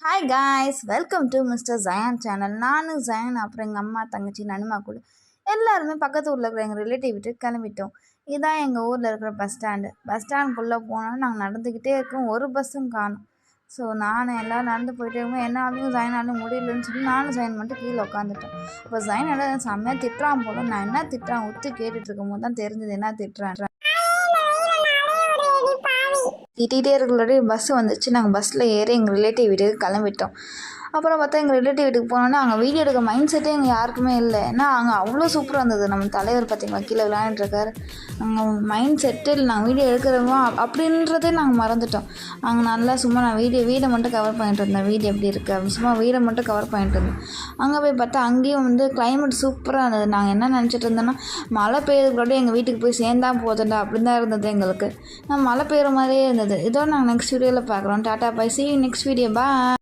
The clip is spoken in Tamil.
Hi guys, welcome to mister Jayan channel. நானும் ஜயான், அப்புறம் எங்கள் அம்மா, தங்கச்சி, நனிமா கூட எல்லாருமே பக்கத்து ஊரில் இருக்கிற எங்கள் ரிலேட்டிவ் வீட்டுக்கு கிளம்பிட்டோம். இதுதான் எங்கள் ஊரில் இருக்கிற பஸ் ஸ்டாண்டுக்குள்ளே போனோம். நாங்கள் நடந்துக்கிட்டே இருக்கோம், ஒரு பஸ்ஸும் காணும். ஸோ நானும் எல்லோரும் நடந்து போயிட்டே இருக்கோம். என்னாலையும் ஜயனாலையும் முடியலன்னு சொல்லி நானும் ஜயன் மட்டும் கீழே உட்காந்துட்டோம். இப்போ ஜயனோட செம்மையாக திட்டுறான் போல. நான் என்ன திட்டுறான் ஒத்து கேட்டுட்டு இருக்கும் போது தான் தெரிஞ்சது என்ன திட்டுறேன். திட்டிகிட்டே இருக்கிற பஸ் வந்துச்சு. நாங்கள் பஸ்ஸில் ஏறி எங்கள் ரிலேட்டிவ் வீட்டுக்கு கிளம்பிட்டோம். அப்புறம் பார்த்தா எங்கள் ரிலேட்டிவ் வீட்டுக்கு போனோன்னா அங்கே வீடியோ எடுக்க மைண்ட் செட்டே எங்கள் யாருக்குமே இல்லை. ஏன்னா அங்கே அவ்வளோ சூப்பராக இருந்தது. நம்ம தலைவர் பார்த்திங்களா கீழே விளையாண்டுருக்காரு. நாங்கள் மைண்ட் செட்டு இல்லை, நாங்கள் வீடியோ எடுக்கிறோமோ அப்படின்றதே நாங்கள் மறந்துட்டோம். அங்கே நல்லா சும்மா நான் வீடை மட்டும் கவர் பண்ணிட்டு இருந்தேன். வீடு எப்படி இருக்குது அப்படின்னு சும்மா வீடை மட்டும் கவர் பண்ணிட்டு இருந்தேன். அங்கே போய் பார்த்தா அங்கேயும் கிளைமேட் சூப்பராக இருந்தது. நாங்கள் என்ன நினச்சிட்டு இருந்தோன்னா மழை பெய்யறதுக்குள்ளே எங்கள் வீட்டுக்கு போய் சேர்ந்தா போதுண்டா அப்படின்னு தான் இருந்தது எங்களுக்கு. மழை பெய்கிற மாதிரியே இருந்தது. இதோ நாங்கள் நெக்ஸ்ட் வீடியோவில் பார்க்குறோம். Tata bye, see you next video, bye.